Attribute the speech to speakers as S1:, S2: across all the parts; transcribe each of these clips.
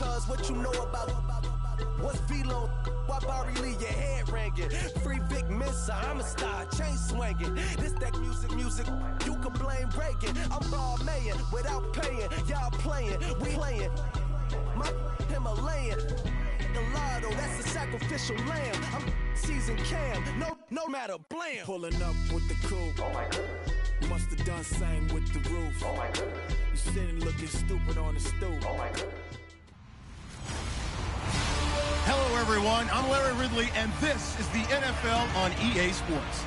S1: cuz what you know about what's Velo? Why Barry Lee, your head ringing? Free Vic Mensa, I'm a star, chain swinging. This that music, you can blame Reagan. I'm ball mayin' without paying, y'all playing, we playing. My Himalayan, Gallardo, that's a sacrificial lamb. I'm season cam, no matter, blam.
S2: Pulling up with the coupe.
S3: Oh my goodness.
S2: Must have done same with the roof.
S3: Oh my goodness.
S2: You sitting looking stupid on the stoop.
S3: Oh my goodness.
S4: Hello, everyone. I'm Larry Ridley, and this is the NFL on EA Sports.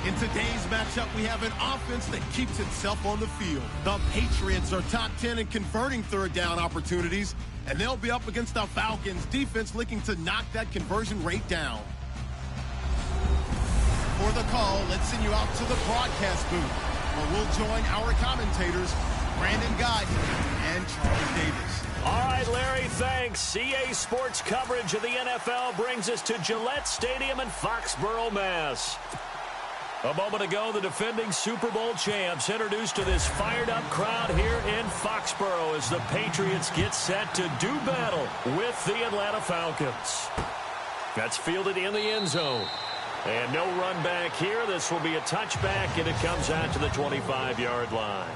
S4: In today's matchup, we have an offense that keeps itself on the field. The Patriots are top 10 in converting third down opportunities, and they'll be up against the Falcons' defense looking to knock that conversion rate down. For the call, let's send you out to the broadcast booth, where we'll join our commentators, Brandon Guyton and Charlie Davis.
S5: All right, Larry, thanks. EA Sports coverage of the NFL brings us to Gillette Stadium in Foxborough, Mass. A moment ago, the defending Super Bowl champs introduced to this fired-up crowd here in Foxborough as the Patriots get set to do battle with the Atlanta Falcons. That's fielded in the end zone. And no run back here. This will be a touchback, and it comes out to the 25-yard line.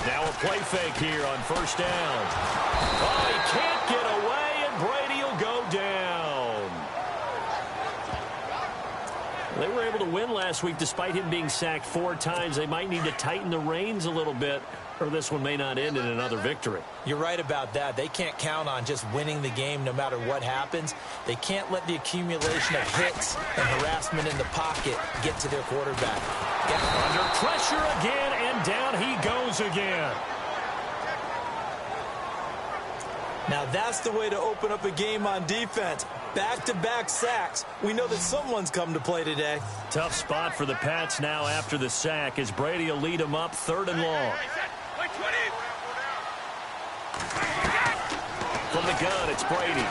S5: Now a play fake here on first down. Oh, he can't get away, and Brady will go down. They were able to win last week despite him being sacked 4 times. They might need to tighten the reins a little bit, or this one may not end in another victory.
S6: You're right about that. They can't count on just winning the game no matter what happens. They can't let the accumulation of hits and harassment in the pocket get to their quarterback.
S5: Under pressure again, and down he goes again.
S6: Now that's the way to open up a game on defense. Back-to-back sacks. We know that someone's come to play today.
S5: Tough spot for the Pats now after the sack as Brady will lead them up 3rd and long. From the gun, it's Brady.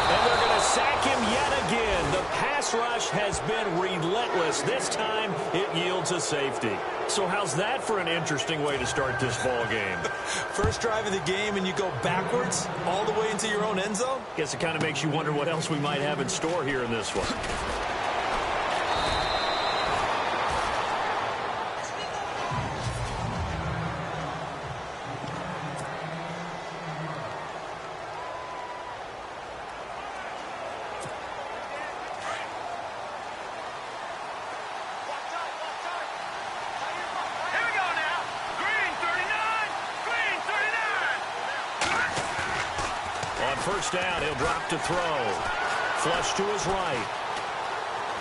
S5: And they're going to sack him yet again. The pass rush has been relentless. This time, it yields a safety. So how's that for an interesting way to start this ball game?
S6: First drive of the game, and you go backwards all the way into your own end zone?
S5: Guess it kind of makes you wonder what else we might have in store here in this one. First down, he'll drop to throw. Flush to his right.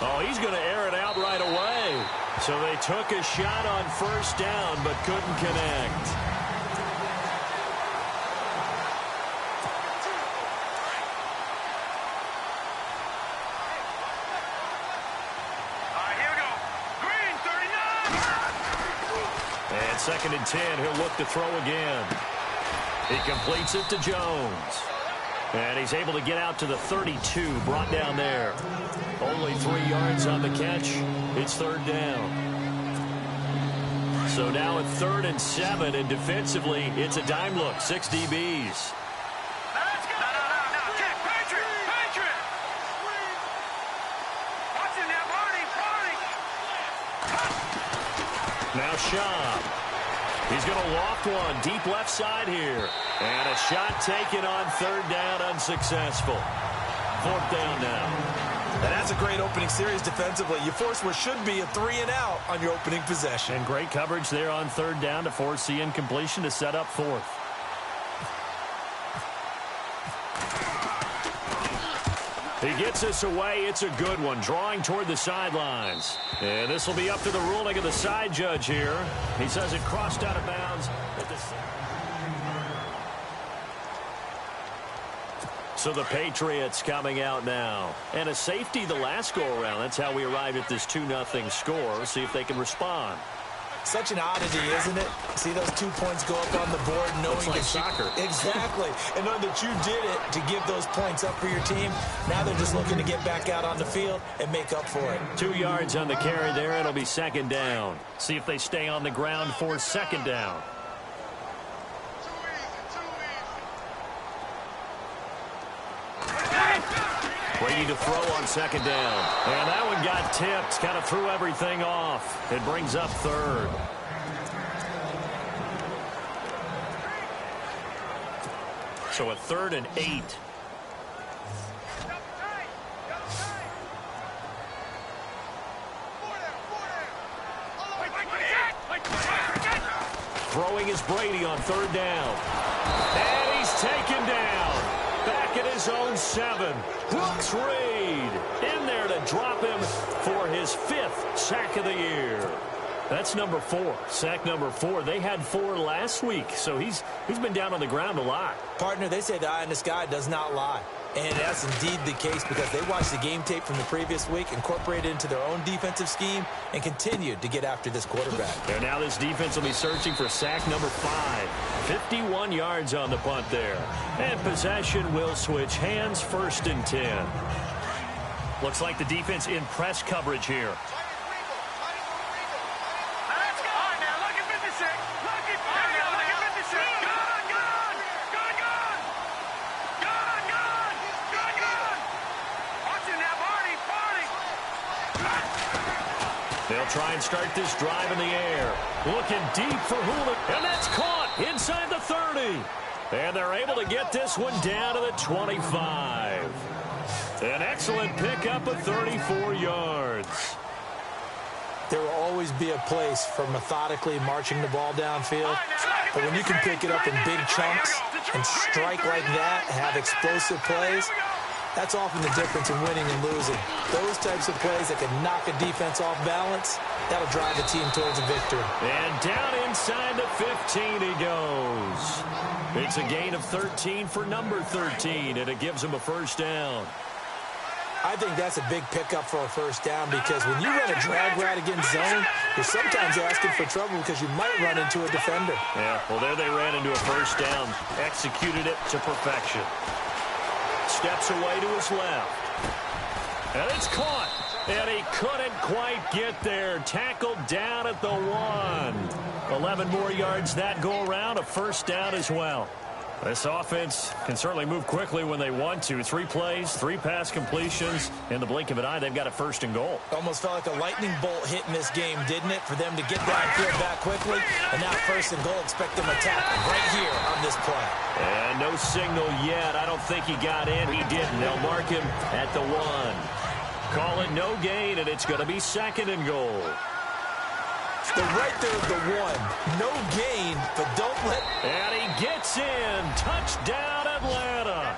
S5: Oh, he's going to air it out right away. So they took a shot on first down, but couldn't connect.
S7: Here we go. Green, 39.
S5: And 2nd and 10, he'll look to throw again. He completes it to Jones. And he's able to get out to the 32, brought down there. Only 3 yards on the catch. It's 3rd down. So now at 3rd and 7, and defensively, it's a dime look, 6 DBs. Now Schaub. He's going to loft one deep left side here. And a shot taken on third down, unsuccessful. Fourth down now.
S6: And that's a great opening series defensively. You force what should be a 3-and-out on your opening possession.
S5: And great coverage there on third down to force the incompletion to set up fourth. He gets us away. It's a good one, drawing toward the sidelines. And this will be up to the ruling of the side judge here. He says it crossed out of bounds. So the Patriots coming out now. And a safety the last go-around. That's how we arrived at this 2-0 score. See if they can respond.
S6: Such an oddity, isn't it? See those 2 points go up on the board knowing
S5: Looks like
S6: that
S5: soccer.
S6: Exactly. And knowing that you did it to give those points up for your team. Now they're just looking to get back out on the field and make up for it.
S5: 2 yards on the carry there. It'll be second down. See if they stay on the ground for second down. Ready to throw on second down. And that one got tipped. Kind of threw everything off. It brings up third. So a 3rd and 8. Throwing is Brady on third down. And he's taken down. Back at his own 7. Brooks Reed in there to drop him for his 5th sack of the year. That's number 4. Sack number 4. They had 4 last week, so he's been down on the ground a lot.
S6: Partner, they say the eye in the sky does not lie. And that's indeed the case because they watched the game tape from the previous week, incorporated it into their own defensive scheme, and continued to get after this quarterback.
S5: And now this defense will be searching for sack number 5. 51 yards on the punt there. And possession will switch hands, 1st and 10. Looks like the defense in press coverage here. They'll try and start this drive in the air. Looking deep for Hula. And that's caught inside the 30. And they're able to get this one down to the 25. An excellent pickup of 34 yards.
S6: There will always be a place for methodically marching the ball downfield. But when you can pick it up in big chunks and strike like that, have explosive plays, that's often the difference in winning and losing. Those types of plays that can knock a defense off balance, that'll drive a team towards a victory.
S5: And down inside the 15 he goes. It's a gain of 13 for number 13, and it gives him a first down.
S6: I think that's a big pickup for a first down because when you run a drag route against zone, you're sometimes asking for trouble because you might run into a defender.
S5: Yeah, well, there they ran into a first down, executed it to perfection. Steps away to his left. And it's caught. And he couldn't quite get there. Tackled down at the 1. 11 more yards that go around. A first down as well. This offense can certainly move quickly when they want to. 3 plays, 3 pass completions. In the blink of an eye, they've got a 1st and goal.
S6: Almost felt like a lightning bolt hit in this game, didn't it? For them to get downfield back quickly. And now 1st and goal, expect them to tackle right here on this play.
S5: And no signal yet. I don't think he got in. He didn't. They'll mark him at the 1. Call it no gain, and it's going to be 2nd and goal.
S6: They're right there at the 1. No gain, but don't let...
S5: And he gets in. Touchdown, Atlanta.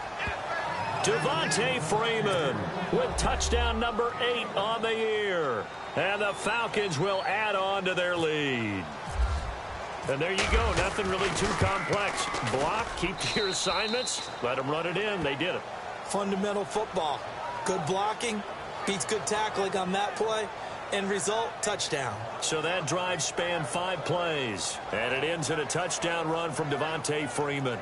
S5: Devontae Freeman with touchdown number 8 on the year. And the Falcons will add on to their lead. And there you go. Nothing really too complex. Block, keep to your assignments, let them run it in. They did it.
S6: Fundamental football. Good blocking beats good tackling on that play. End result, touchdown.
S5: So that drive spanned 5 plays. And it ends in a touchdown run from Devontae Freeman.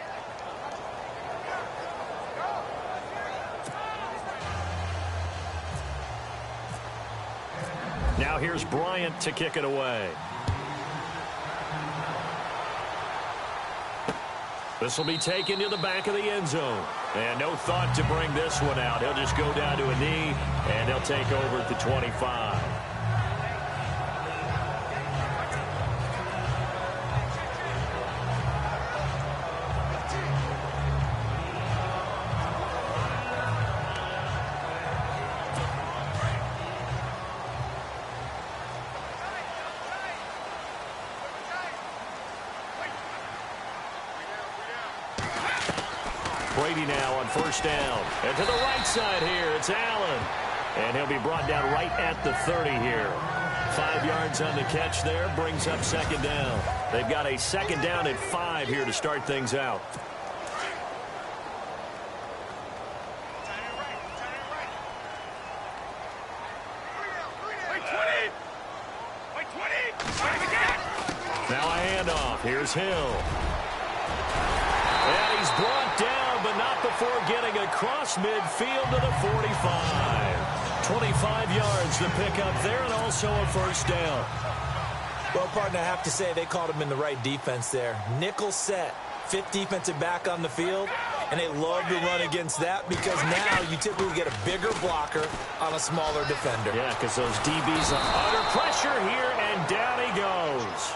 S5: Now here's Bryant to kick it away. This will be taken to the back of the end zone. And no thought to bring this one out. He'll just go down to a knee, and they'll take over at the 25. Brady now on first down. And to the right side here, it's Allen. And he'll be brought down right at the 30 here. 5 yards on the catch there, brings up second down. They've got a second down at 5 here to start things out. Now a handoff. Here's Hill. And he's brought down, but not before getting across midfield to the 45. 25 yards to pick up there, and also a first down.
S6: Well, partner, I have to say they called him in the right defense there. Nickel set, 5th defensive back on the field, and they love to run against that because now you typically get a bigger blocker on a smaller defender.
S5: Yeah, because those DBs are under pressure here, and down he goes.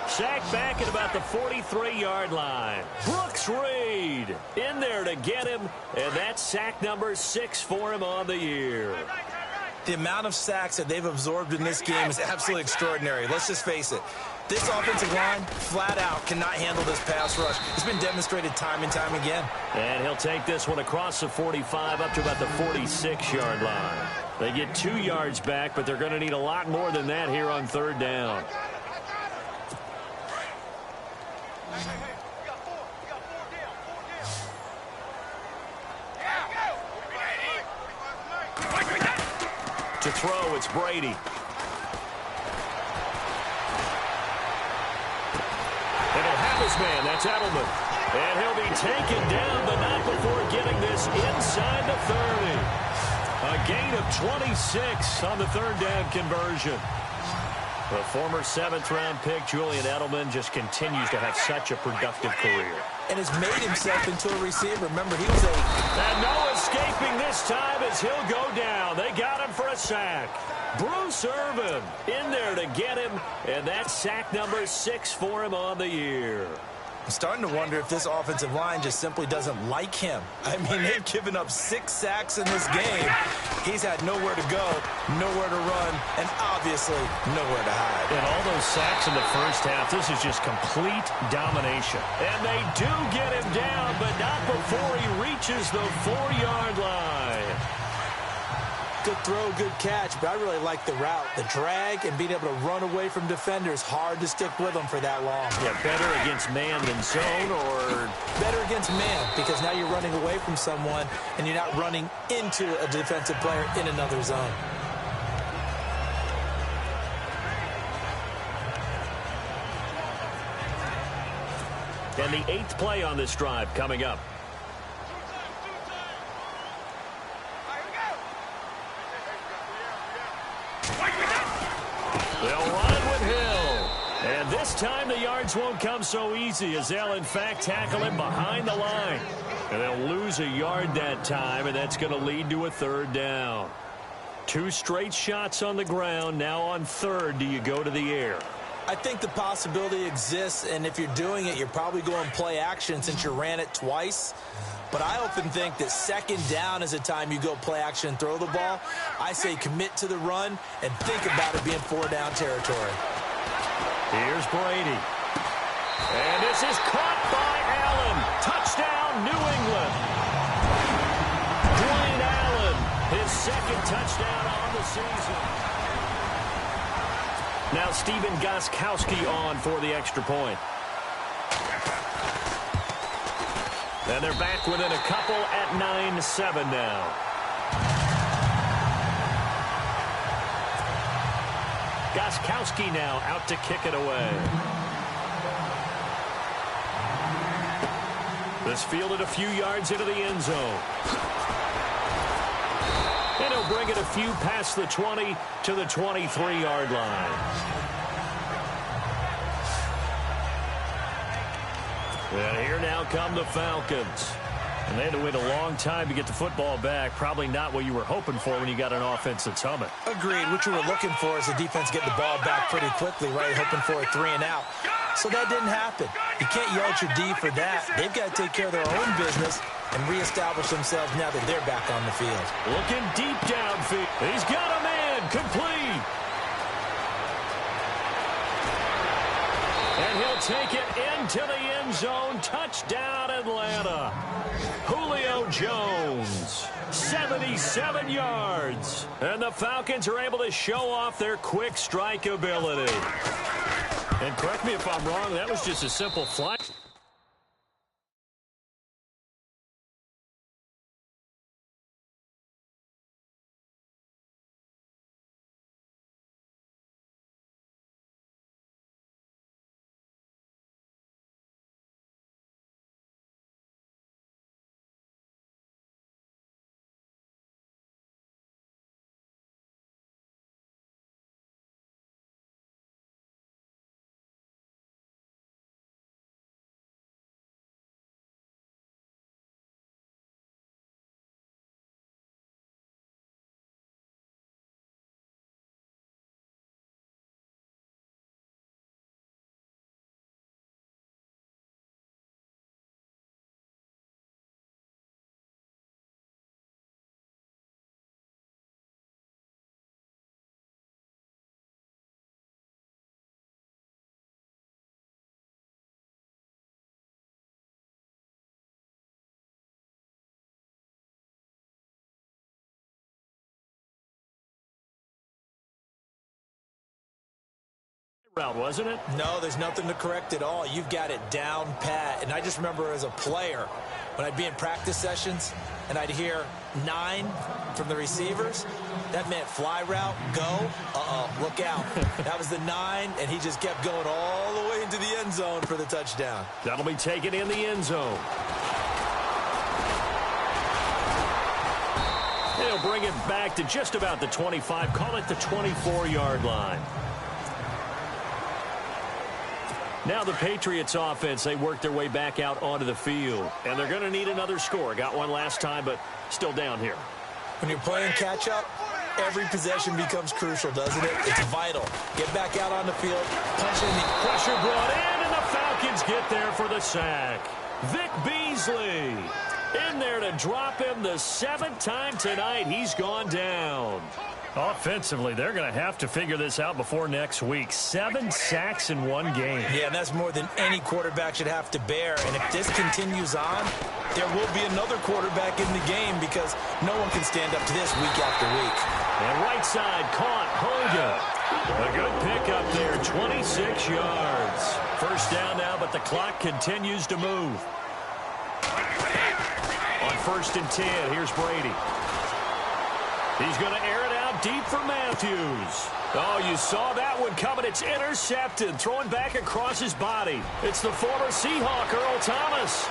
S5: Sacked back at about the 43-yard line. Brooks Reed in there to get him, and that's sack number 6 for him on the year.
S6: The amount of sacks that they've absorbed in this game is absolutely extraordinary. Let's just face it. This offensive line, flat out, cannot handle this pass rush. It's been demonstrated time and time again.
S5: And he'll take this one across the 45 up to about the 46-yard line. They get 2 yards back, but they're going to need a lot more than that here on third down. To throw, it's Brady. And he'll have his man. That's Edelman. And he'll be taken down, but not before getting this inside the 30. A gain of 26 on the third down conversion. The former 7th-round pick, Julian Edelman, just continues to have such a productive career.
S6: And has made himself into a receiver. Remember, he was
S5: And no escaping this time as he'll go down. They got him for a sack. Bruce Irvin in there to get him, and that's sack number 6 for him on the year.
S6: I'm starting to wonder if this offensive line just simply doesn't like him. I mean, they've given up 6 sacks in this game. He's had nowhere to go, nowhere to run, and obviously nowhere to hide.
S5: And all those sacks in the first half, this is just complete domination. And they do get him down, but not before he reaches the 4-yard line.
S6: Good throw, good catch, but I really like the route. The drag and being able to run away from defenders, hard to stick with them for that long.
S5: Yeah, better against man than zone, or
S6: better against man, because now you're running away from someone and you're not running into a defensive player in another zone.
S5: And the 8th play on this drive coming up. They'll run it with Hill. And this time the yards won't come so easy as they'll, in fact, tackle him behind the line. And they'll lose a yard that time, and that's going to lead to a third down. 2 straight shots on the ground. Now on third, do you go to the air?
S6: I think the possibility exists, and if you're doing it, you're probably going play action since you ran it twice. But I often think that second down is a time you go play action and throw the ball. I say commit to the run and think about it being 4-down territory.
S5: Here's Brady. And this is caught by Allen. Touchdown, New England. Dwayne Allen, his 2nd touchdown on the season. Now Stephen Gostkowski on for the extra point. And they're back within a couple at 9-7 now. Gostkowski now out to kick it away. This fielded a few yards into the end zone. And he'll bring it a few past the 20 to the 23-yard line. And here now come the Falcons. And they had to wait a long time to get the football back. Probably not what you were hoping for when you got an offense that's humming.
S6: Agreed. What you were looking for is the defense getting the ball back pretty quickly, right? Hoping for a 3-and-out. So that didn't happen. You can't yell at your D for that. They've got to take care of their own business and reestablish themselves now that they're back on the field.
S5: Looking deep downfield. He's got a man. Complete. And he'll will take it into the end zone. Touchdown, Atlanta. Julio Jones, 77 yards. And the Falcons are able to show off their quick strike ability. And correct me if I'm wrong, that was just a simple flight. Route, wasn't it?
S6: No, there's nothing to correct at all. You've got it down pat. And I just remember as a player, when I'd be in practice sessions and I'd hear 9 from the receivers, that meant fly route, go, look out. That was the 9, and he just kept going all the way into the end zone for the touchdown.
S5: That'll be taken in the end zone. They'll bring it back to just about the 25, call it the 24-yard line. Now the Patriots offense, they work their way back out onto the field. And they're going to need another score. Got one last time, but still down here.
S6: When you're playing catch-up, every possession becomes crucial, doesn't it? It's vital. Get back out on the field, punch in the
S5: pressure brought in, and the Falcons get there for the sack. Vic Beasley in there to drop him the 7th time tonight. He's gone down. Offensively, they're going to have to figure this out before next week. 7 sacks in one game.
S6: Yeah, and that's more than any quarterback should have to bear. And if this continues on, there will be another quarterback in the game because no one can stand up to this week after week.
S5: And right side caught Hogan. A good pickup there, 26 yards. First down now, but the clock continues to move. On 1st and 10, here's Brady. He's going to air it out deep for Matthews. Oh, you saw that one coming. It's intercepted. Throwing back across his body. It's the former Seahawk, Earl Thomas.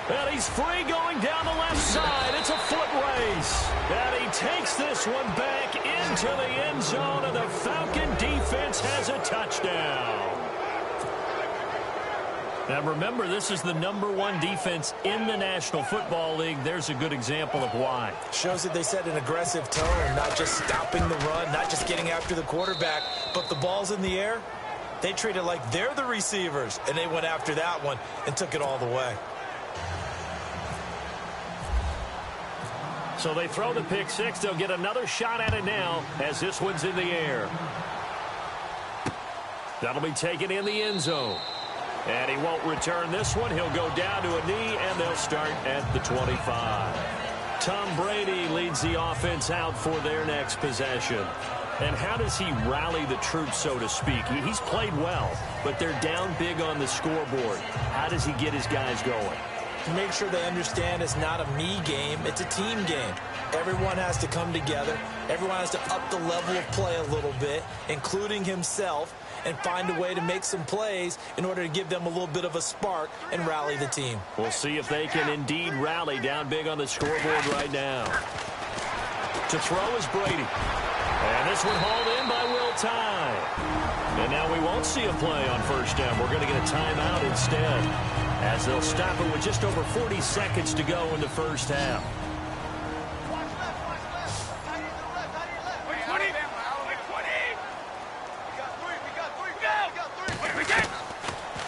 S5: And he's free going down the left side. It's a foot race. And he takes this one back into the end zone, and the Falcon defense has a touchdown. Now, remember, this is the #1 defense in the National Football League. There's a good example of why.
S6: Shows that they set an aggressive tone, not just stopping the run, not just getting after the quarterback, but the ball's in the air. They treat it like they're the receivers, and they went after that one and took it all the way.
S5: So they throw the pick six. They'll get another shot at it now as this one's in the air. That'll be taken in the end zone. And he won't return this one. He'll go down to a knee, and they'll start at the 25. Tom Brady leads the offense out for their next possession. And how does he rally the troops, so to speak? He's played well, but they're down big on the scoreboard. How does he get his guys going?
S6: To make sure they understand it's not a me game, it's a team game. Everyone has to come together. Everyone has to up the level of play a little bit, including himself, and find a way to make some plays in order to give them a little bit of a spark and rally the team.
S5: We'll see if they can indeed rally down big on the scoreboard right now. To throw is Brady. And this one hauled in by Will Tye. And now we won't see a play on first down. We're going to get a timeout instead, as they'll stop it with just over 40 seconds to go in the first half.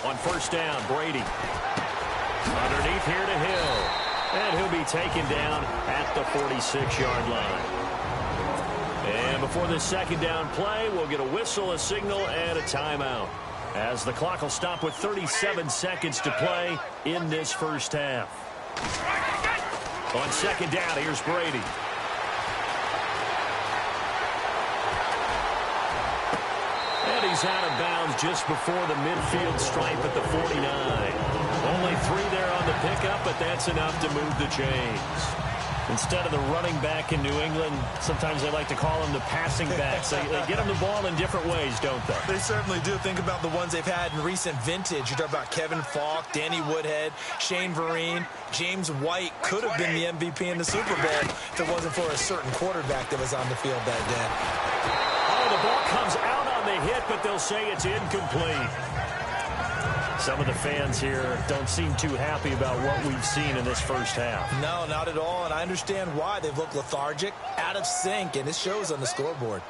S5: On first down, Brady. Underneath here to Hill. And he'll be taken down at the 46-yard line. And And before this second down play, we'll get a whistle, a signal, and a timeout, as the clock will stop with 37 seconds to play in this first half. On second down, here's Brady. And he's out of bounds just before the midfield stripe at the 49. Only 3 there on the pickup, but that's enough to move the chains. Instead of the running back in New England, sometimes they like to call them the passing backs. They get them the ball in different ways, don't they?
S6: They certainly do. Think about the ones they've had in recent vintage. You talk about Kevin Falk, Danny Woodhead, Shane Vereen. James White could have been the MVP in the Super Bowl if it wasn't for a certain quarterback that was on the field that day.
S5: Oh, the ball comes out on the hit, but they'll say it's incomplete. Some of the fans here don't seem too happy about what we've seen in this first half.
S6: No, not at all, and I understand why. They've looked lethargic, out of sync, and it shows on the scoreboard.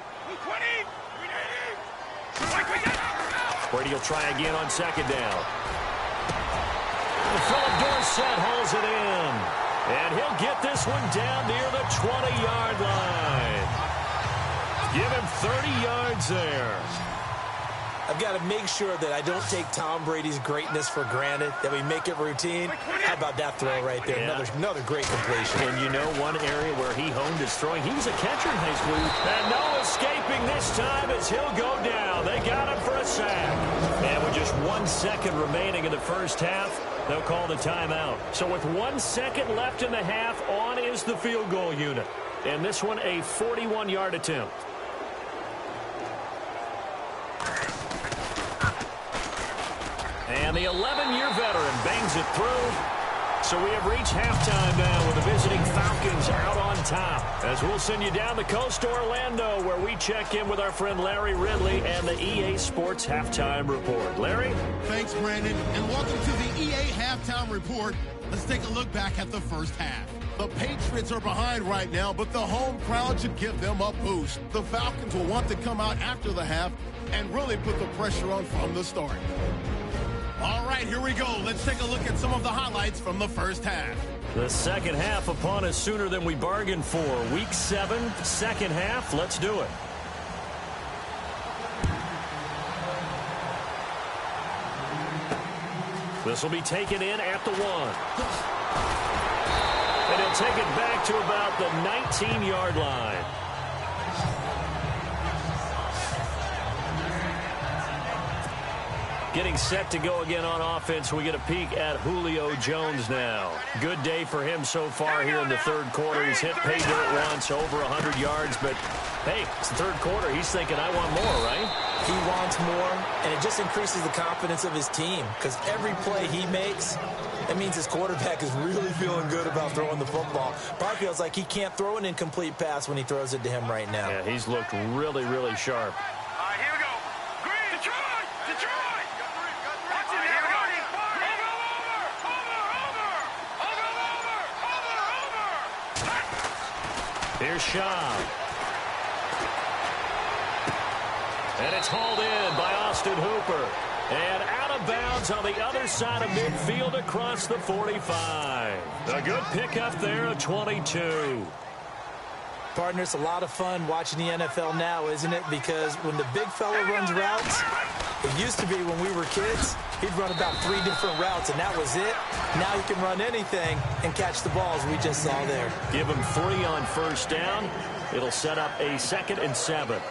S5: Brady will try again on second down. Philip Dorsett holds it in, and he'll get this one down near the 20-yard line. Give him 30 yards there.
S6: I've got to make sure that I don't take Tom Brady's greatness for granted, that we make it routine. How about that throw right there?
S5: Yeah.
S6: Another great completion.
S5: And you know one area where he honed his throwing, he was a catcher in high school. And no escaping this time as he'll go down. They got him for a sack. And with just 1 second remaining in the first half, they'll call the timeout. So with 1 second left in the half, on is the field goal unit. And this one a 41-yard attempt. And the 11-year veteran bangs it through. So we have reached halftime now with the visiting Falcons out on top. As we'll send you down the coast to Orlando, where we check in with our friend Larry Ridley and the EA Sports Halftime Report. Larry?
S4: Thanks, Brandon, and welcome to the EA Halftime Report. Let's take a look back at the first half. The Patriots are behind right now, but the home crowd should give them a boost. The Falcons will want to come out after the half and really put the pressure on from the start. All right, here we go. Let's take a look at some of the highlights from the first half.
S5: The second half upon us sooner than we bargained for. Week 7, second half. Let's do it. This will be taken in at the 1. And he'll take it back to about the 19-yard line. Getting set to go again on offense. We get a peek at Julio Jones now. Good day for him so far here in the third quarter. He's hit pay dirt once, over 100 yards. But, hey, it's the third quarter. He's thinking, I want more, right?
S6: He wants more, and it just increases the confidence of his team because every play he makes, that means his quarterback is really feeling good about throwing the football. Probably feels like he can't throw an incomplete pass when he throws it to him right now.
S5: Yeah, he's looked really, really sharp.
S3: Here we go. Green. Detroit. Detroit. Watch it. Here we go. Over.
S5: Here's Schaub. And it's hauled in by Austin Hooper. And out of bounds on the other side of midfield across the 45. A good pickup there, a 22.
S6: Partner, it's a lot of fun watching the NFL now, isn't it? Because when the big fella runs routes, it used to be when we were kids, he'd run about 3 different routes, and that was it. Now he can run anything and catch the balls we just saw there.
S5: Give him 3 on first down. It'll set up a 2nd and 7.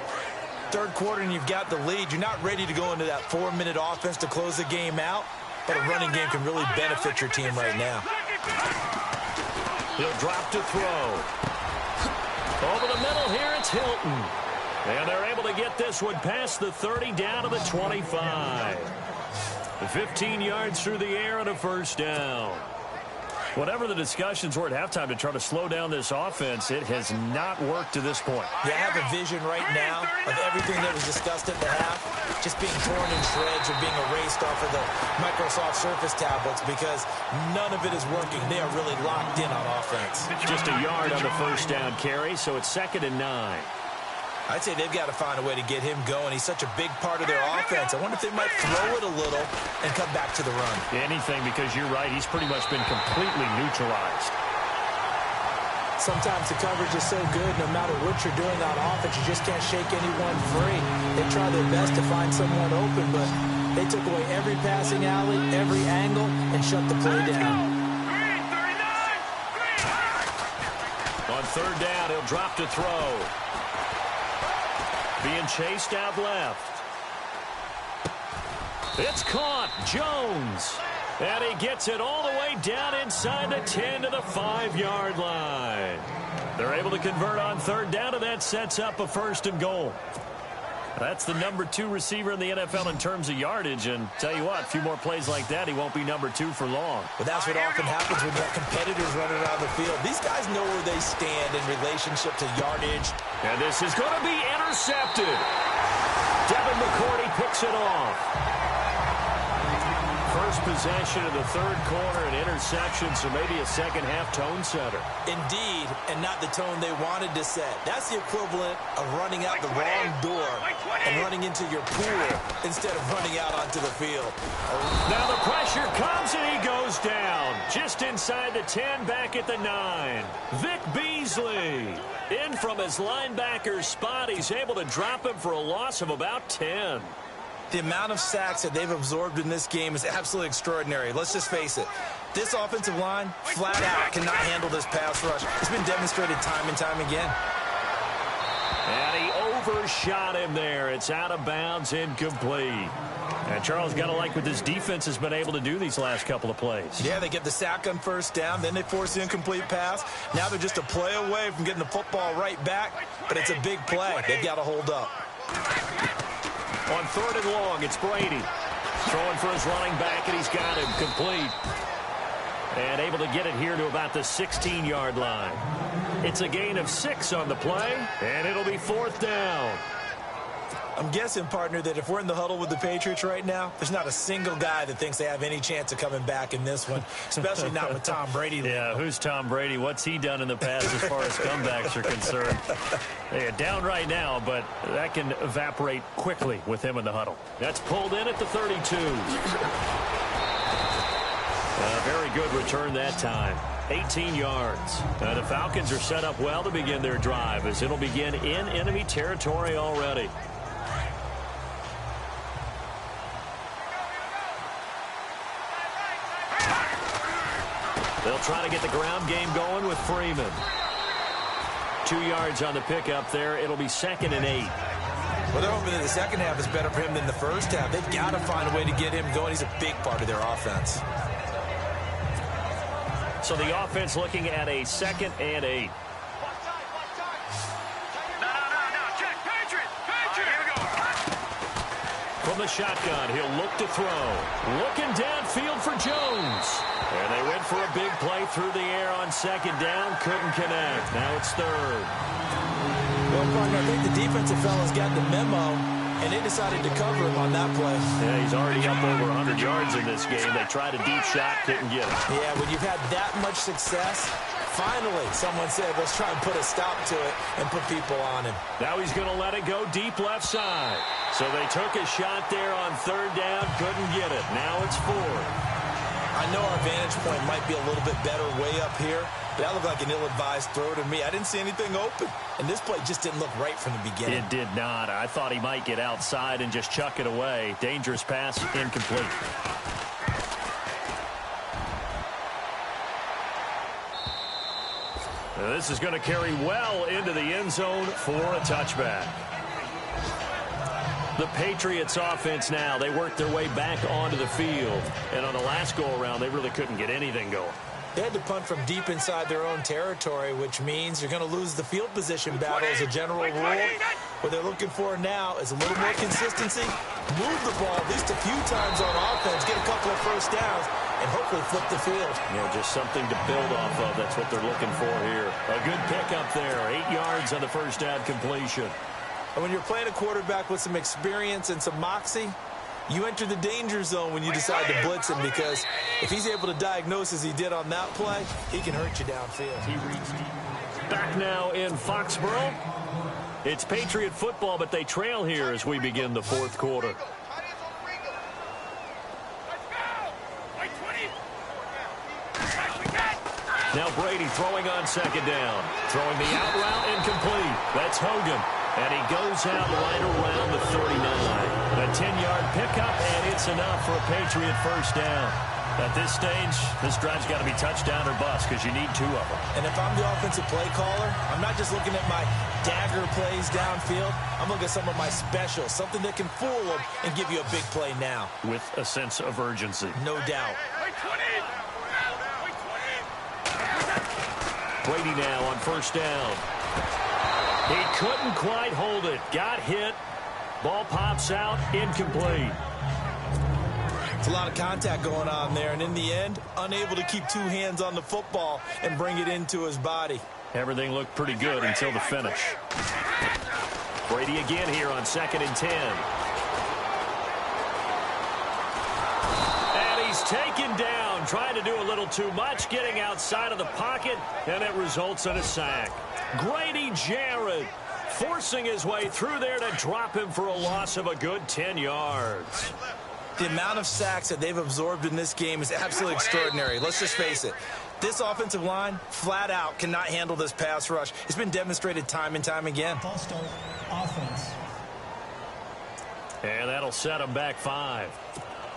S6: Third quarter and you've got the lead. You're not ready to go into that 4-minute offense to close the game out, but a running game can really benefit your team right now.
S5: He'll drop to throw. Over the middle here, it's Hilton. And they're able to get this one past the 30 down to the 25. 15 yards through the air and a first down. Whatever the discussions were at halftime to try to slow down this offense, it has not worked to this point.
S6: Yeah, I have a vision right now of everything that was discussed at the half just being torn in shreds or being erased off of the Microsoft Surface tablets because none of it is working. They are really locked in on offense.
S5: Just a yard on the first down carry, so it's 2nd and 9.
S6: I'd say they've got to find a way to get him going. He's such a big part of their offense. I wonder if they might throw it a little and come back to the run.
S5: Anything, because you're right. He's pretty much been completely neutralized.
S6: Sometimes the coverage is so good, no matter what you're doing on offense, you just can't shake anyone free. They try their best to find someone open, but they took away every passing alley, every angle, and shut the play down.
S5: On third down, he'll drop to throw. Being chased out left. It's caught. Jones. And he gets it all the way down inside the 10 to the 5-yard line. They're able to convert on third down, and that sets up a 1st and goal. That's the number 2 receiver in the NFL in terms of yardage. And tell you what, a few more plays like that, he won't be number 2 for long.
S6: But that's what often happens when you have competitors running around the field. These guys know where they stand in relationship to yardage.
S5: And this is going to be intercepted. Devin McCourty picks it off. First possession of the third quarter, an interception, so maybe a second-half tone setter.
S6: Indeed, and not the tone they wanted to set. That's the equivalent of running out the wrong door and running into your pool instead of running out onto the field.
S5: Now the pressure comes, and he goes down. Just inside the 10, back at the 9. Vic Beasley. In from his linebacker's spot, he's able to drop him for a loss of about 10.
S6: The amount of sacks that they've absorbed in this game is absolutely extraordinary. Let's just face it. This offensive line, flat out, cannot handle this pass rush. It's been demonstrated time and time again.
S5: And he overshot him there. It's out of bounds, incomplete. And Charles, got to like what this defense has been able to do these last couple of plays.
S6: Yeah, they get the sack on first down, then they force the incomplete pass. Now they're just a play away from getting the football right back, but it's a big play. They've got to hold up.
S5: On third and long, it's Brady. Throwing for his running back, and he's got him complete. And able to get it here to about the 16-yard line. It's a gain of 6 on the play, and it'll be 4th down.
S6: I'm guessing, partner, that if we're in the huddle with the Patriots right now, there's not a single guy that thinks they have any chance of coming back in this one, especially not with Tom Brady.
S5: Yeah, who's Tom Brady? What's he done in the past as far as comebacks are concerned? They're down right now, but that can evaporate quickly with him in the huddle. That's pulled in at the 32. A very good return that time. 18 yards. The Falcons are set up well to begin their drive as it'll begin in enemy territory already. They'll try to get the ground game going with Freeman. 2 yards on the pickup there. It'll be 2nd and 8.
S6: Well, they're hoping that the second half is better for him than the first half. They've got to find a way to get him going. He's a big part of their offense.
S5: So the offense looking at a 2nd and 8.
S3: No. Check. Patriot. Here we go.
S5: From the shotgun, he'll look to throw. Looking downfield for Jones. And they went for a big play through the air on 2nd down. Couldn't connect. Now it's 3rd.
S6: Well, partner, I think the defensive fellas got the memo, and they decided to cover him on that play.
S5: Yeah, he's already up over 100 yards in this game. They tried a deep shot, couldn't get it.
S6: Yeah, when you've had that much success, finally someone said, let's try and put a stop to it and put people on him.
S5: Now he's going to let it go deep left side. So they took a shot there on 3rd down, couldn't get it. Now it's 4th.
S6: I know our vantage point might be a little bit better way up here, but that looked like an ill-advised throw to me. I didn't see anything open, and this play just didn't look right from the beginning.
S5: It did not. I thought he might get outside and just chuck it away. Dangerous pass, incomplete. Now this is going to carry well into the end zone for a touchback. The Patriots offense now, they worked their way back onto the field. And on the last go-around, they really couldn't get anything going.
S6: They had to punt from deep inside their own territory, which means you're going to lose the field position battle as a general rule. What they're looking for now is a little more consistency, move the ball at least a few times on offense, get a couple of first downs, and hopefully flip the field.
S5: Yeah, just something to build off of. That's what they're looking for here. A good pickup there, 8 yards on the first down completion.
S6: And when you're playing a quarterback with some experience and some moxie, you enter the danger zone when you decide to blitz him, because if he's able to diagnose as he did on that play, he can hurt you downfield.
S5: Back now in Foxborough. It's Patriot football, but they trail here as we begin the 4th quarter. Now Brady throwing on second down. Throwing the out route incomplete. That's Hogan. And he goes out right around the 39. A 10-yard pickup, and it's enough for a Patriot first down. At this stage, this drive's got to be touchdown or bust because you need 2 of them.
S6: And if I'm the offensive play caller, I'm not just looking at my dagger plays downfield. I'm looking at some of my specials, something that can fool them and give you a big play now.
S5: With a sense of urgency.
S6: No doubt.
S5: Brady now on first down. He couldn't quite hold it. Got hit. Ball pops out. Incomplete.
S6: It's a lot of contact going on there, and in the end, unable to keep 2 hands on the football and bring it into his body.
S5: Everything looked pretty good until the finish. Brady again here on 2nd and 10. And he's taken down, trying to do a little too much, getting outside of the pocket, and it results in a sack. Grady Jarrett forcing his way through there to drop him for a loss of a good 10 yards.
S6: The amount of sacks that they've absorbed in this game is absolutely extraordinary. Let's just face it. This offensive line, flat out, cannot handle this pass rush. It's been demonstrated time and time again.
S7: False start, offense.
S5: And that'll set them back 5.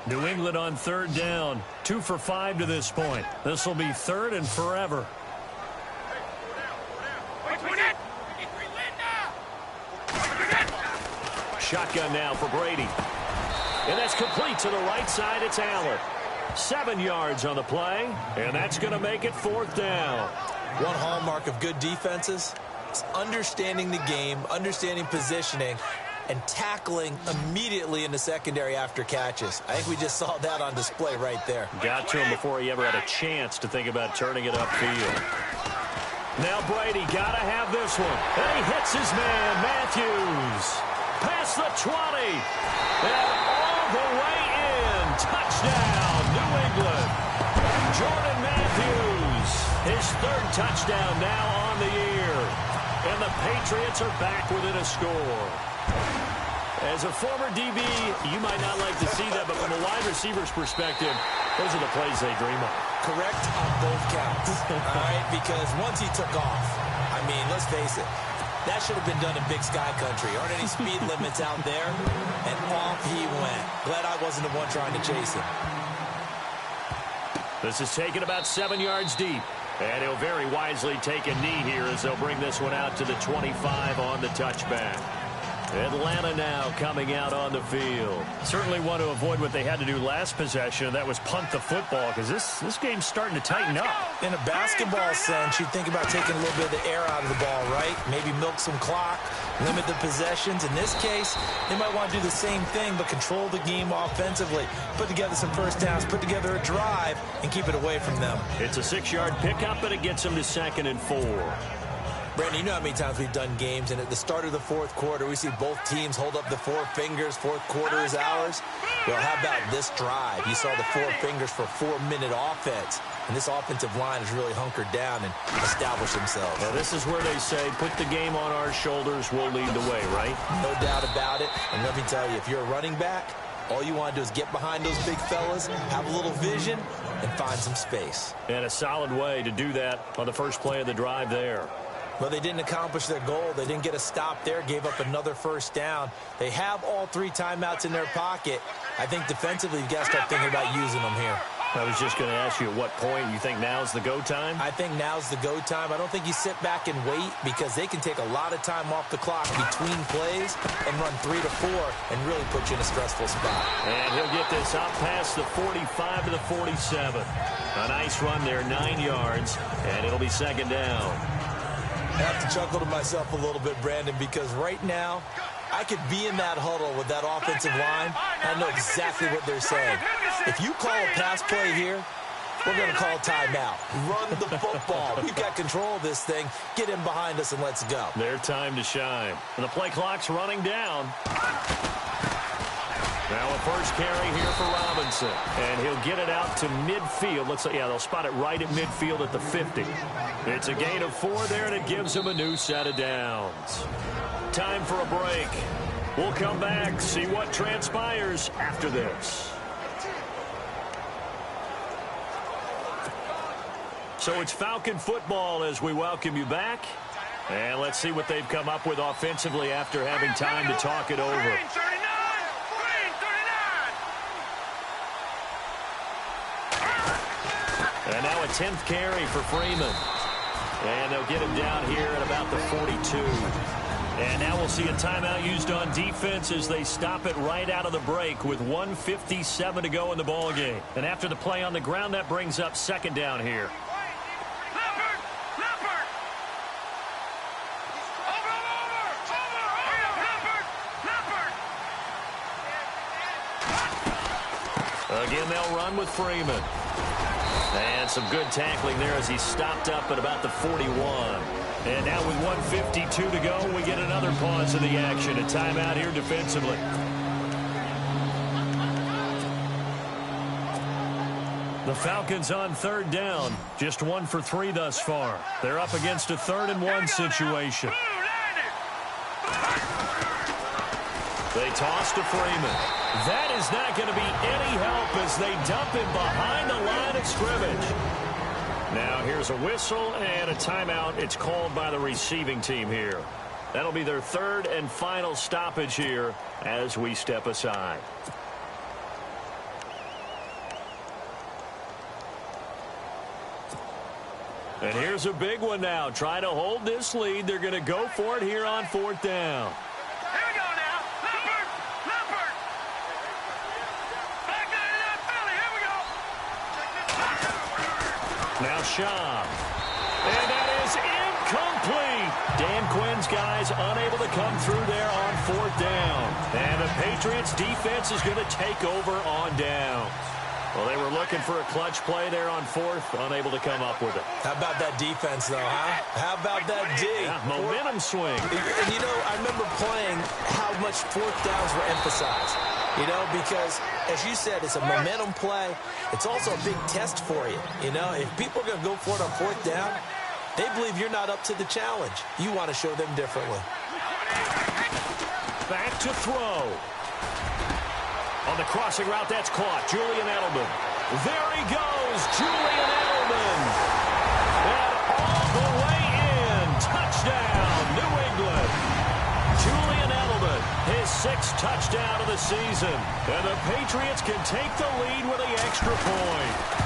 S5: New England on 3rd down. 2 for 5 to this point. This will be 3rd and forever. Shotgun now for Brady. And that's complete to the right side. It's Allen. 7 yards on the play, and that's going to make it 4th down.
S6: One hallmark of good defenses is understanding the game, understanding positioning, and tackling immediately in the secondary after catches. I think we just saw that on display right there.
S5: Got to him before he ever had a chance to think about turning it upfield. Now Brady got to have this one. And he hits his man, Matthews. Past the 20. And all the way in. Touchdown, New England. Jordan Matthews. His 3rd touchdown now on the year. And the Patriots are back within a score. As a former DB, you might not like to see that, but from a wide receiver's perspective, those are the plays they dream of.
S6: Correct on both counts. All right, because once he took off, I mean, let's face it, that should have been done in Big Sky Country. Aren't any speed limits out there? And off he went. Glad I wasn't the one trying to chase him.
S5: This is taken about 7 yards deep. And he'll very wisely take a knee here as they'll bring this one out to the 25 on the touchback. Atlanta now coming out on the field. Certainly want to avoid what they had to do last possession. That was punt the football, because this game's starting to tighten up.
S6: In a basketball sense, you think about taking a little bit of the air out of the ball, right? Maybe milk some clock, limit the possessions. In this case, they might want to do the same thing, but control the game offensively. Put together some first downs, put together a drive, and keep it away from them.
S5: It's a 6-yard pickup, but it gets them to 2nd and 4.
S6: Brandon, you know how many times we've done games, and at the start of the 4th quarter, we see both teams hold up the 4 fingers. 4th quarter is ours. Well, how about this drive? You saw the 4 fingers for 4-minute offense, and this offensive line has really hunkered down and established themselves.
S5: Now, this is where they say, put the game on our shoulders, we'll lead the way, right?
S6: No doubt about it. And let me tell you, if you're a running back, all you want to do is get behind those big fellas, have a little vision, and find some space.
S5: And a solid way to do that on the first play of the drive there.
S6: Well, they didn't accomplish their goal. They didn't get a stop there, gave up another first down. They have all 3 timeouts in their pocket. I think defensively, you've got to start thinking about using them here.
S5: I was just going to ask you at what point you think now's the go time?
S6: I think now's the go time. I don't think you sit back and wait, because they can take a lot of time off the clock between plays and run 3 to 4 and really put you in a stressful spot.
S5: And he'll get this up past the 45 to the 47. A nice run there, 9 yards, and it'll be 2nd down.
S6: I have to chuckle to myself a little bit, Brandon, because right now, I could be in that huddle with that offensive line, and I know exactly what they're saying. If you call a pass play here, we're going to call timeout. Run the football. We've got control of this thing. Get in behind us and let's go.
S5: Their time to shine. And the play clock's running down. Now a first carry here for Robinson. And he'll get it out to midfield. Looks like, yeah, they'll spot it right at midfield at the 50. It's a gain of 4 there, and it gives him a new set of downs. Time for a break. We'll come back, see what transpires after this. So it's Falcon football as we welcome you back. And let's see what they've come up with offensively after having time to talk it over.
S3: Green 39! Green 39!
S5: And now a 10th carry for Freeman. And they'll get him down here at about the 42. And now we'll see a timeout used on defense as they stop it right out of the break with 1:57 to go in the ballgame. And after the play on the ground, that brings up second down here.
S3: Leopard! Leopard! Over! Leopard! Leopard!
S5: Again, they'll run with Freeman. And some good tackling there as he stopped up at about the 41. And now with 1:52 to go, we get another pause of the action. A timeout here defensively. The Falcons on third down. Just 1 for 3 thus far. They're up against a 3rd-and-1 situation. They toss to Freeman. That is not going to be any help as they dump him behind the line of scrimmage. Now here's a whistle and a timeout. It's called by the receiving team here. That'll be their 3rd and final stoppage here as we step aside. And here's a big one now. Trying to hold this lead. They're going to go for it here on 4th down.
S3: Here we go now. Leopard! Leopard! Back there to that Philly. Here we go.
S5: Now Shaw. And that is incomplete. Dan Quinn's guys unable to come through there on 4th down. And the Patriots defense is going to take over on down. Well, they were looking for a clutch play there on 4th, unable to come up with it.
S6: How about that defense, though, huh? How about that D?
S5: Yeah, momentum swing.
S6: And, you know, I remember playing how much 4th downs were emphasized. You know, because, as you said, it's a momentum play. It's also a big test for you. You know, if people are going to go for it on 4th down, they believe you're not up to the challenge. You want to show them differently.
S5: Back to throw. On the crossing route, that's caught. Julian Edelman. There he goes, Julian Edelman. And all the way in. Touchdown, New England. Julian Edelman, his 6th touchdown of the season. And the Patriots can take the lead with the extra point.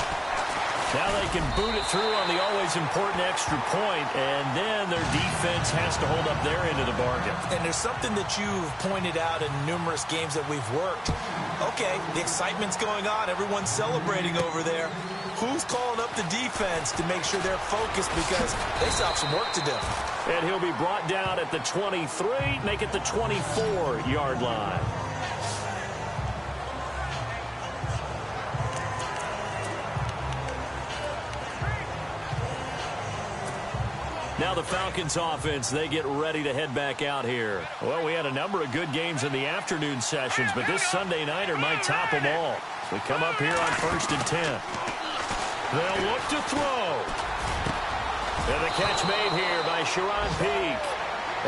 S5: Now they can boot it through on the always important extra point, and then their defense has to hold up their end of the bargain.
S6: And there's something that you've pointed out in numerous games that we've worked. Okay, the excitement's going on. Everyone's celebrating over there. Who's calling up the defense to make sure they're focused because they still have some work to do?
S5: And he'll be brought down at the 23, make it the 24-yard line. Now the Falcons offense, they get ready to head back out here. Well, we had a number of good games in the afternoon sessions, but this Sunday nighter might top them all. We come up here on 1st and 10. They'll look to throw. And the catch made here by Sharon Peak.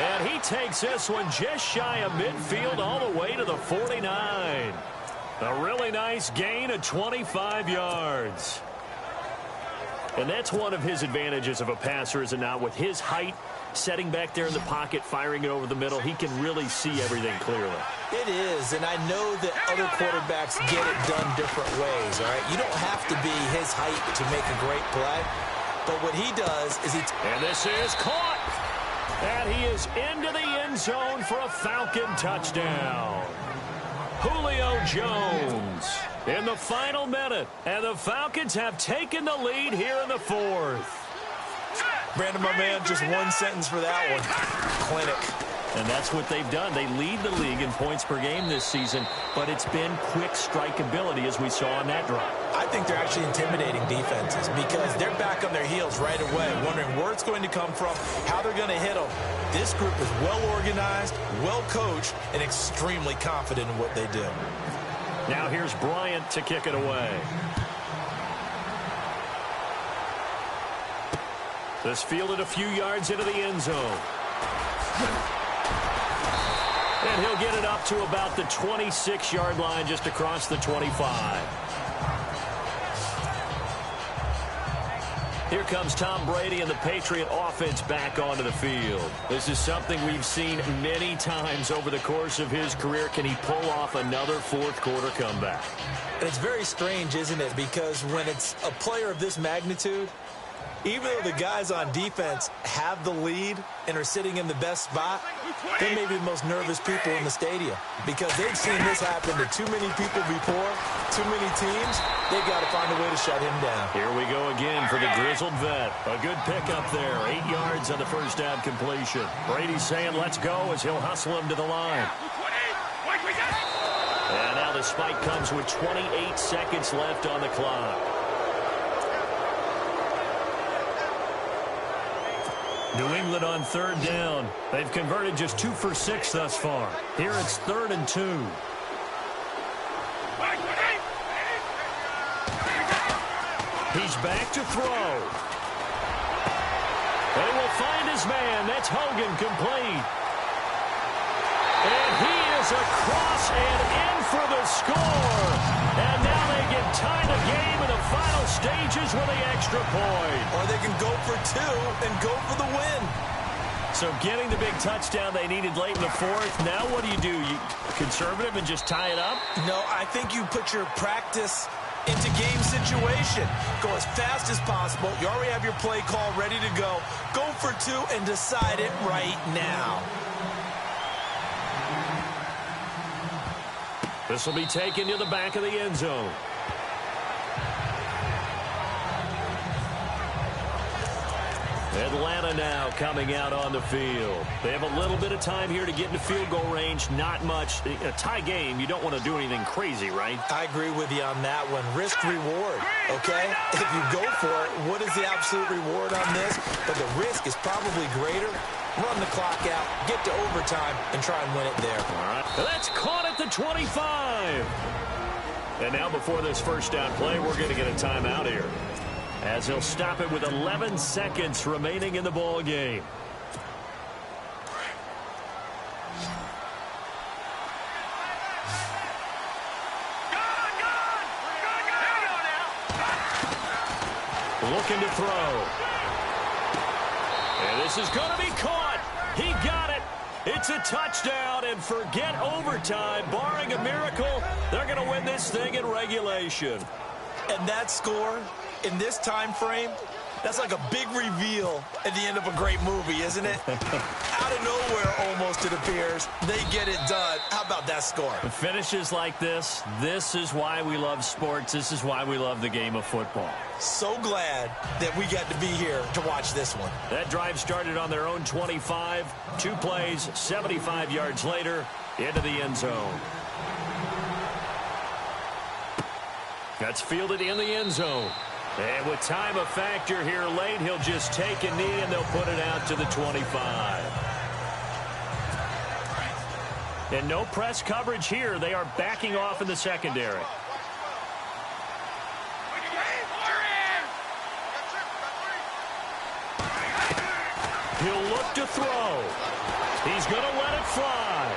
S5: And he takes this one just shy of midfield all the way to the 49. A really nice gain of 25 yards. And that's one of his advantages of a passer, is it not? With his height, setting back there in the pocket, firing it over the middle, he can really see everything clearly.
S6: It is, and I know that other quarterbacks get it done different ways, all right? You don't have to be his height to make a great play, but what he does is he...
S5: And this is caught! And he is into the end zone for a Falcon touchdown. Julio Jones in the final minute, and the Falcons have taken the lead here in the 4th.
S6: Brandon, my man, just one sentence for that one. Clinic.
S5: And that's what they've done. They lead the league in points per game this season, but it's been quick strike ability as we saw on that drive.
S6: I think they're actually intimidating defenses because they're back on their heels right away, wondering where it's going to come from, how they're going to hit them. This group is well organized, well coached, and extremely confident in what they do.
S5: Now here's Bryant to kick it away. This fielded a few yards into the end zone. And he'll get it up to about the 26-yard line, just across the 25. Here comes Tom Brady and the Patriot offense back onto the field. This is something we've seen many times over the course of his career. Can he pull off another fourth-quarter comeback?
S6: And it's very strange, isn't it? Because when it's a player of this magnitude, even though the guys on defense have the lead and are sitting in the best spot, they may be the most nervous people in the stadium because they've seen this happen to too many people before, too many teams. They've got to find a way to shut him down.
S5: Here we go again for the grizzled vet. A good pickup there. 8 yards on the first down completion. Brady's saying let's go as he'll hustle him to the line. And now the spike comes with 28 seconds left on the clock. New England on third down. They've converted just 2 for 6 thus far. Here it's 3rd and 2. He's back to throw. They will find his man. That's Hogan, complete. And he is across and in for the score. And now they can tie the game in the final stages with the extra point.
S6: Or they can go for 2 and go for the win.
S5: So getting the big touchdown they needed late in the fourth. Now what do? You conservative and just tie it up?
S6: No, I think you put your practice into game situation. Go as fast as possible. You already have your play call ready to go. Go for 2 and decide it right now.
S5: This will be taken to the back of the end zone. Atlanta now coming out on the field. They have a little bit of time here to get into field goal range. Not much. A tie game, you don't want to do anything crazy, right?
S6: I agree with you on that one. Risk reward, okay? If you go for it, what is the absolute reward on this? But the risk is probably greater. Run the clock out, get to overtime, and try and win it there.
S5: All right. That's caught at the 25. And now before this first down play, we're going to get a timeout here, as he'll stop it with 11 seconds remaining in the ball game. Looking to throw. And this is going to be caught. He got it. It's a touchdown, and forget overtime. Barring a miracle, they're going to win this thing in regulation.
S6: And that score in this time frame, that's like a big reveal at the end of a great movie, isn't it? Out of nowhere, almost, it appears, they get it done. How about that score?
S5: Finishes like this is why we love sports. This is why we love the game of football.
S6: So glad that we got to be here to watch this one.
S5: That drive started on their own 25. 2 plays, 75 yards later, into the end zone. That's fielded in the end zone. And with time a factor here late, he'll just take a knee and they'll put it out to the 25. And no press coverage here. They are backing off in the secondary. He'll look to throw. He's going to let it fly.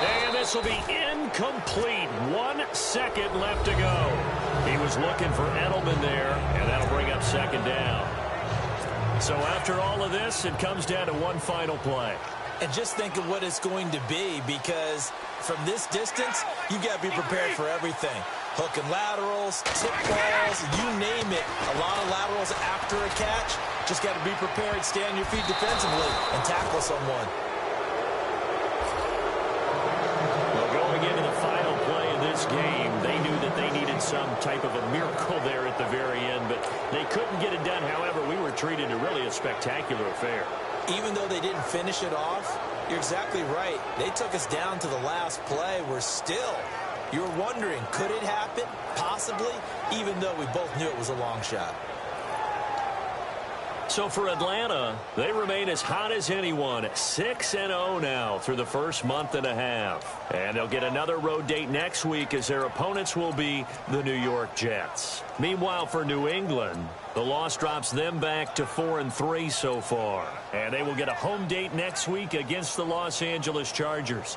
S5: And this will be incomplete. 1 second left to go. He was looking for Edelman there, and that'll bring up second down. So after all of this, it comes down to one final play.
S6: And just think of what it's going to be, because from this distance, you got to be prepared for everything. Hook and laterals, tip balls, you name it. A lot of laterals after a catch. Just got to be prepared, stay on your feet defensively, and tackle someone.
S5: Well, going into the final play of this game, they knew that they needed some type of a miracle there at the very end, but they couldn't get it done. However, we were treated to really a spectacular affair.
S6: Even though they didn't finish it off, you're exactly right. They took us down to the last play. We're still, you're wondering, could it happen? Possibly, even though we both knew it was a long shot.
S5: So for Atlanta, they remain as hot as anyone, 6-0 now through the first month and a half. And they'll get another road date next week as their opponents will be the New York Jets. Meanwhile, for New England, the loss drops them back to 4-3 so far. And they will get a home date next week against the Los Angeles Chargers.